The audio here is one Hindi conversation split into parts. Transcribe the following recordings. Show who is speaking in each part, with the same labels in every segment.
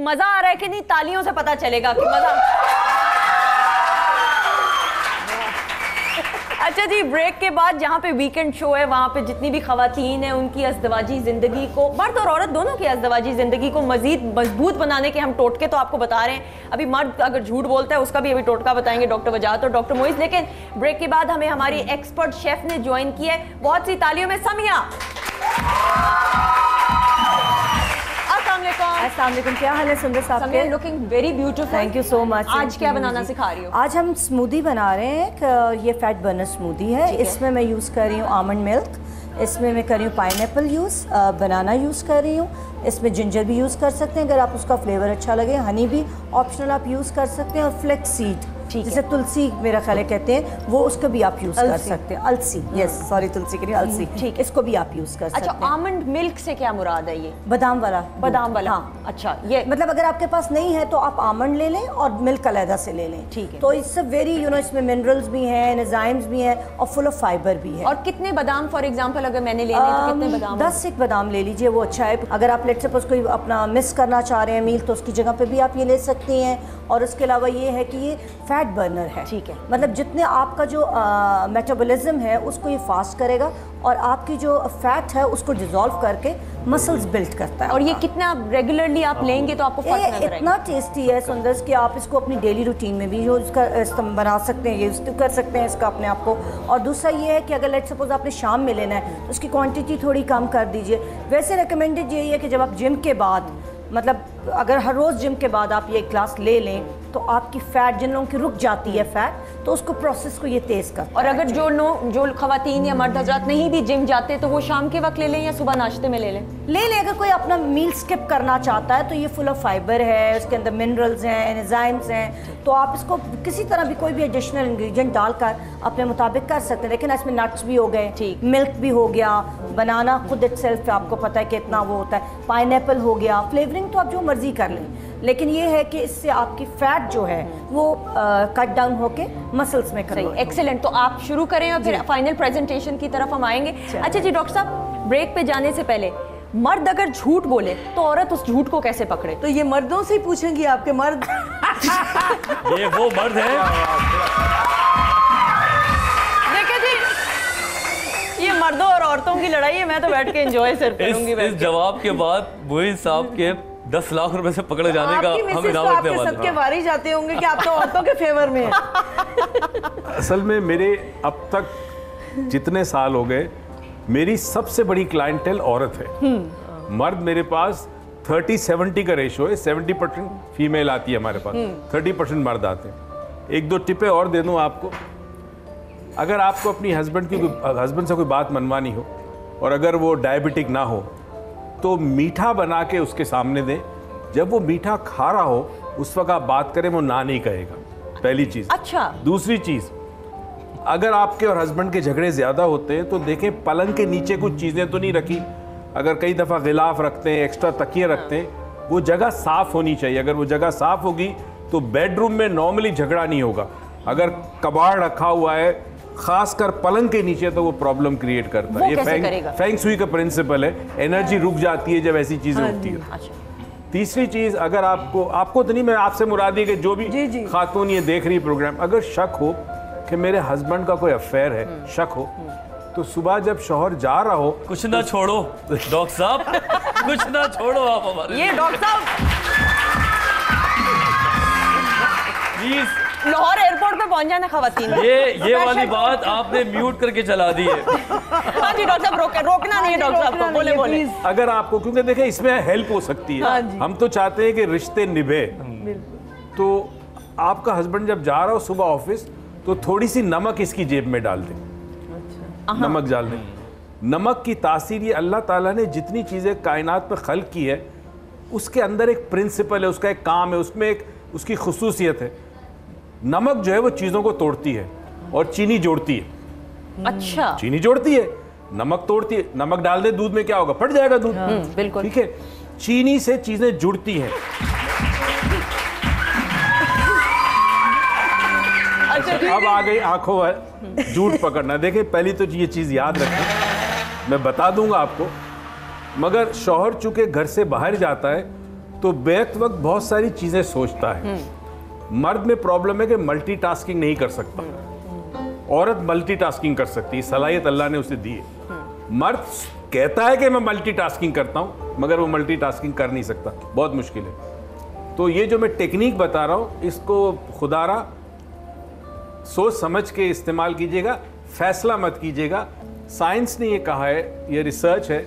Speaker 1: मजा आ रहा है कि नहीं, तालियों से पता चलेगा कि मजा। अच्छा जी, ब्रेक के बाद जहाँ पे वीकेंड शो है वहाँ पे जितनी भी खवातीन हैं उनकी अज़दवाजी ज़िंदगी को, मर्द और औरत दोनों की अज़दवाजी ज़िंदगी को मज़ीद मजबूत बनाने के हम टोटके तो आपको बता रहे हैं। अभी मर्द अगर झूठ बोलता है उसका भी अभी टोटका बताएंगे डॉक्टर वजाहत और डॉक्टर मोइज़। लेकिन ब्रेक के बाद हमें हमारी एक्सपर्ट शेफ ने ज्वाइन किया है, बहुत सी तालियों में समिया।
Speaker 2: अस्सलाम वालेकुम, क्या हाल है सुंदर साहब के?
Speaker 1: Looking very beautiful,
Speaker 2: thank you so much.
Speaker 1: आज क्या बनाना सिखा रही हो?
Speaker 2: आज हम स्मूदी बना रहे हैं, ये फैट बर्नर स्मूदी है। इसमें मैं यूज़ कर रही हूँ आमंड मिल्क, इसमें मैं कर रही हूँ पाइनएप्पल यूज़, बनाना यूज़ कर रही हूँ, इसमें जिंजर भी यूज़ कर सकते हैं अगर आप उसका फ्लेवर अच्छा लगे, हनी भी ऑप्शनल आप यूज़ कर सकते हैं, और फ्लेक्स सीड जिसे तुलसी मेरा ख्याल कहते हैं वो, उसको भी आप यूज़ कर सकते हैं। अलसी, यस सॉरी तुलसी के लिए अलसी, ठीक, इसको भी आप यूज़ कर सकते हैं।
Speaker 1: अच्छा, आमंड मिल्क से क्या मुराद है? ये
Speaker 2: बादाम वाला,
Speaker 1: बादाम वाला।
Speaker 2: हाँ।
Speaker 1: अच्छा, ये
Speaker 2: मतलब अगर आपके पास नहीं है तो आप आमंड ले लें और मिल्क अलहदा से ले लें, ठीक है। तो इससे वेरी इसमें मिनरल्स भी हैं, एंजाइम्स भी हैं और फुल ऑफ फाइबर भी है।
Speaker 1: और कितने बादाम फॉर एग्जांपल अगर मैंने लेने तो कितने बादाम?
Speaker 2: 10 एक बादाम ले लीजिए, वो अच्छा है। अगर आप लेट सपोज कोई अपना मिस करना चाह रहे हैं मील तो उसकी जगह पे भी आप ये ले सकती हैं। और उसके अलावा ये है कि ये फैट बर्नर है, ठीक है। मतलब जितने आपका जो मेटाबॉलिज्म है उसको ये फास्ट करेगा और आपकी जो फैट है उसको डिसॉल्व करके मसल्स बिल्ड करता है।
Speaker 1: और ये कितना रेगुलरली आप लेंगे तो आपको फर्क नजर आएगा?
Speaker 2: इतना टेस्टी है सुंदर कि आप इसको अपनी डेली रूटीन में भी जो इसका बना सकते हैं, यूज़ कर सकते हैं इसका अपने आप को। और दूसरा ये है कि अगर लेट सपोज आपने शाम में लेना है तो उसकी क्वांटिटी थोड़ी कम कर दीजिए। वैसे रिकमेंडेड यही है कि जब आप जिम के बाद, मतलब अगर हर रोज़ जिम के बाद आप ये क्लास ले लें तो आपकी फ़ैट, जिन लोगों की रुक जाती है फ़ैट, तो उसको प्रोसेस को ये तेज़ करता है।
Speaker 1: और अगर जो खवातीन या मर्द हजरात नहीं भी जिम जाते तो वो शाम के वक्त ले लें या सुबह नाश्ते में ले लें?
Speaker 2: अगर कोई अपना मील स्किप करना चाहता है तो ये फुल ऑफ फाइबर है, उसके अंदर मिनरल्स हैं, एंजाइम्स हैं, तो आप इसको किसी तरह भी कोई भी एडिशनल इंग्रेडिएंट डालकर अपने मुताबिक कर सकते हैं। लेकिन इसमें नट्स भी हो गए, ठीक, मिल्क भी हो गया, बनाना खुद इटसेल्फ आपको पता है कितना वो होता है, पाइनएप्पल हो गया, फ्लेवरिंग तो आप जो मर्जी कर लें। लेकिन ये है कि इससे आपकी फैट जो है वो कट डाउन होके मसल्स में कन्वर्ट।
Speaker 1: एक्सीलेंट, तो आप शुरू करें और फिर फाइनल प्रेजेंटेशन की तरफ हम आएंगे। अच्छा जी डॉक्टर साहब, ब्रेक पे जाने से पहले मर्द अगर झूठ बोले तो औरत उस झूठ को कैसे पकड़े?
Speaker 3: तो ये मर्दों से ही पूछेंगी आपके मर्द।
Speaker 4: ये वो मर्द है।
Speaker 1: देखिए जी, ये मर्दों और औरतों की लड़ाई है, मैं तो बैठ के एंजॉय सिर्फ करूंगी।
Speaker 4: इस जवाब के बाद मोइज़ साहब के 10 लाख रुपए से पकड़े जाने का हम इनाम रखने वाले हैं।
Speaker 3: सबके वारी जाते होंगे कि आप तो औरतों के फेवर में हैं।
Speaker 5: असल में मेरे अब तक जितने साल हो गए, मेरी सबसे बड़ी क्लाइंटेल औरत है। मर्द मेरे पास 30-70 का रेशो है, 70% फीमेल आती है हमारे पास, 30% मर्द आते हैं। एक दो टिपें और दे दूं आपको। अगर आपको अपनी हस्बैंड से कोई बात मनवानी हो और अगर वो डायबिटिक ना हो तो मीठा बना के उसके सामने दें। जब वो मीठा खा रहा हो उस वक्त आप बात करें, वो ना नहीं कहेगा, पहली चीज़।
Speaker 1: अच्छा,
Speaker 5: दूसरी चीज़, अगर आपके और हस्बैंड के झगड़े ज़्यादा होते हैं तो देखें पलंग के नीचे कुछ चीज़ें तो नहीं रखी। अगर कई दफ़ा गिलाफ रखते हैं, एक्स्ट्रा तकिए रखते हैं, वो जगह साफ़ होनी चाहिए। अगर वो जगह साफ़ होगी तो बेडरूम में नॉर्मली झगड़ा नहीं होगा। अगर कबाड़ रखा हुआ है खासकर पलंग के नीचे तो वो प्रॉब्लम क्रिएट करता है। ये फेंग शुई का प्रिंसिपल है, एनर्जी रुक जाती है जब ऐसी चीज़ें होती है।
Speaker 1: अच्छा।
Speaker 5: तीसरी चीज़, अगर आपको तो नहीं, मैं आपसे मुराद है कि जो भी खातून ये देख रही प्रोग्राम, अगर शक हो कि मेरे हस्बैंड का कोई अफेयर है, शक हो, तो सुबह जब शौहर जा रहा हो,
Speaker 4: कुछ ना छोड़ो डॉक्टर साहब, कुछ ना छोड़ो आप हमारे।
Speaker 1: ये डॉक्टर साहब
Speaker 4: प्लीज
Speaker 1: लाहौर एयरपोर्ट पे पहुंच जाना खवातीन।
Speaker 4: ये वाली बात आपने म्यूट करके चला दी है।
Speaker 1: हाँ जी डॉक्टर साहब, रोकना नहीं है डॉक्टर साहब को, बोले बोले।
Speaker 5: अगर आपको, क्योंकि देखें इसमें हेल्प हो सकती है, हम तो चाहते हैं कि रिश्ते निभे। तो आपका हस्बैंड जब जा रहा हो सुबह ऑफिस तो थोड़ी सी नमक इसकी जेब में डाल दें। नमक डाल दें। नमक की तासीर, ये अल्लाह ताला ने जितनी चीज़ें कायनात में खल्क की है उसके अंदर एक प्रिंसिपल है, उसका एक काम है, उसमें एक उसकी खुसूसियत है। नमक जो है वो चीज़ों को तोड़ती है और चीनी जोड़ती है।
Speaker 1: अच्छा,
Speaker 5: चीनी जोड़ती है, नमक तोड़ती है। नमक डाल दे दूध में, क्या होगा? फट जाएगा दूध।
Speaker 1: बिल्कुल
Speaker 5: ठीक है। चीनी से चीज़ें जुड़ती हैं। अब आ गई आंखों है झूठ पकड़ना। देखें, पहली तो ये चीज़ याद रखें, मैं बता दूंगा आपको, मगर शौहर चूंकि घर से बाहर जाता है तो बेवक्त वक्त बहुत सारी चीजें सोचता है। मर्द में प्रॉब्लम है कि मल्टीटास्किंग नहीं कर सकता, औरत मल्टीटास्किंग कर सकती है, सलाहियत अल्लाह ने उसे दी है। मर्द कहता है कि मैं मल्टीटास्किंग करता हूं, मगर वो मल्टीटास्किंग कर नहीं सकता, बहुत मुश्किल है। तो ये जो मैं टेक्निक बता रहा हूं, इसको खुदारा सोच समझ के इस्तेमाल कीजिएगा, फैसला मत कीजिएगा। साइंस ने ये कहा है, ये रिसर्च है,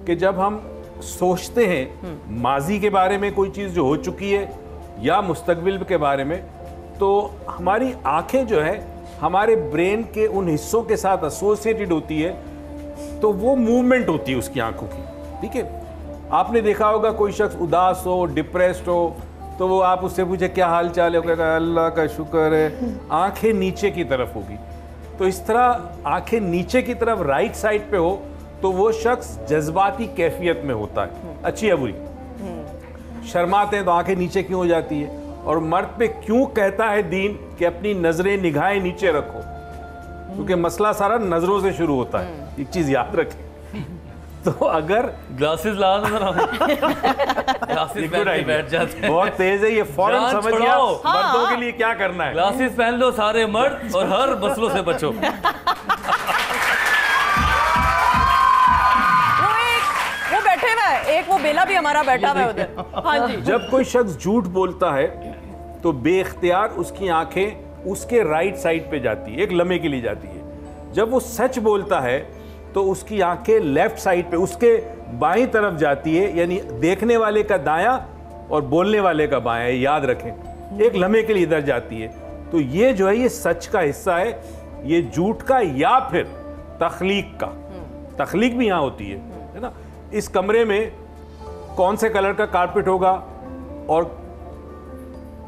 Speaker 5: कि जब हम सोचते हैं माजी के बारे में कोई चीज़ जो हो चुकी है या मुस्तकबिल के बारे में, तो हमारी आंखें जो है हमारे ब्रेन के उन हिस्सों के साथ एसोसिएटेड होती है, तो वो मूवमेंट होती है उसकी आंखों की। ठीक है, आपने देखा होगा कोई शख्स उदास हो, डिप्रेस्ड हो, तो वो आप उससे पूछे क्या हाल चाल है, वो कहता है अल्लाह का शुक्र है, आंखें नीचे की तरफ होगी। तो इस तरह आंखें नीचे की तरफ राइट साइड पे हो तो वो शख्स जज्बाती कैफियत में होता है, अच्छी या बुरी। शर्माते हैं तो आंखें नीचे क्यों हो जाती है, और मर्द पे क्यों कहता है दीन कि अपनी नजरें निगाहें नीचे रखो, क्योंकि मसला सारा नजरों से शुरू होता है। एक चीज याद रखें, तो अगर
Speaker 4: ग्लासेस ला दो जरा, ग्लासेस पहन के बैठ जाते हैं।
Speaker 5: बहुत तेज है ये, फौरन
Speaker 4: जान
Speaker 5: समझ गया
Speaker 4: छोड़ाओ।
Speaker 5: मर्दों के लिए क्या करना है।
Speaker 4: ग्लासेस पहन लो सारे मर्द और हर मसलों से बचो।
Speaker 1: वो बैठे हुए हैं, एक वो बेला भी हमारा बैठा हुआ है उधर। हाँ जी।
Speaker 5: जब कोई शख्स झूठ बोलता है तो बेख्तियार उसकी आंखें उसके राइट साइड पे जाती है, एक लम्हे के लिए जाती है। जब वो सच बोलता है तो उसकी आंखें लेफ्ट साइड पे, उसके बाईं तरफ जाती है, यानी देखने वाले का दायां और बोलने वाले का बायां, याद रखें, एक लम्हे के लिए इधर जाती है। तो ये जो है ये सच का हिस्सा है, ये झूठ का या फिर तख्लीक का। तख्लीक भी यहाँ होती है ना। इस कमरे में कौन से कलर का कारपेट होगा और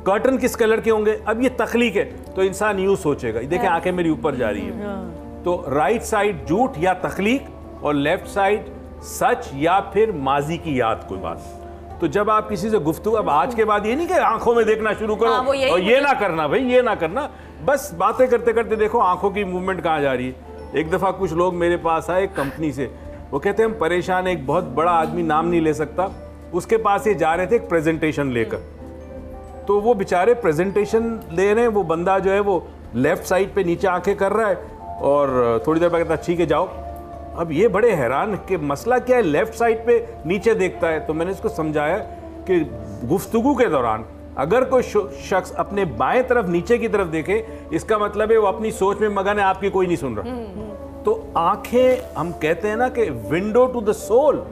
Speaker 5: कर्टन किस कलर के होंगे, अब ये तख्लीक है। तो इंसान यूं सोचेगा, देखिए आंखें मेरी ऊपर जा रही है, तो राइट साइड झूठ या तख्लीक और लेफ्ट साइड सच या फिर माजी की याद, कोई बात। तो जब आप किसी से गुफ्तगू, अब आज के बाद ये नहीं कि आंखों में देखना शुरू करो,
Speaker 1: हाँ,
Speaker 5: और ये ना करना भाई, ये ना करना, बस बातें करते करते देखो आंखों की मूवमेंट कहाँ जा रही है। एक दफा कुछ लोग मेरे पास आए एक कंपनी से, वो कहते हैं हम परेशान, एक बहुत बड़ा आदमी, नाम नहीं ले सकता, उसके पास ये जा रहे थे एक प्रेजेंटेशन लेकर। तो वो बेचारे प्रेजेंटेशन दे रहे हैं, वो बंदा जो है वो लेफ्ट साइड पे नीचे आंखें कर रहा है और थोड़ी देर बाद कहता ठीक है जाओ। अब ये बड़े हैरान कि मसला क्या है, लेफ्ट साइड पे नीचे देखता है। तो मैंने इसको समझाया कि गुफ्तगू के दौरान अगर कोई शख्स अपने बाएं तरफ नीचे की तरफ देखे, इसका मतलब है वो अपनी सोच में मगन है, आपकी कोई नहीं सुन रहा। तो आंखें, हम कहते हैं ना कि विंडो टू द सोल,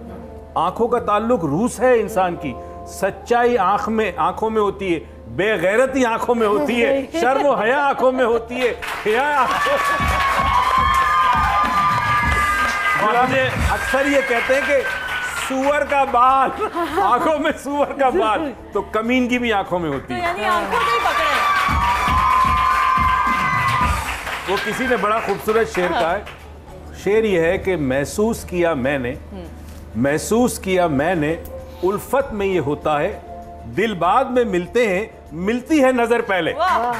Speaker 5: आंखों का ताल्लुक रूह से है इंसान की। सच्चाई आंखों में होती है, बेगैरती आंखों में होती है, शर्म व हया आंखों में होती है, और हम अक्सर ये कहते हैं कि सूअर का बाल, आंखों में सूअर का बाल, तो कमीन की भी आंखों में होती है।
Speaker 1: यानी आंखों से ही पकड़े।
Speaker 5: वो किसी ने बड़ा खूबसूरत शेर कहा है, शेर ये है कि महसूस किया मैंने उल्फत में ये होता है, दिल बाद में मिलते हैं, मिलती है नजर पहले।
Speaker 1: वाह वाह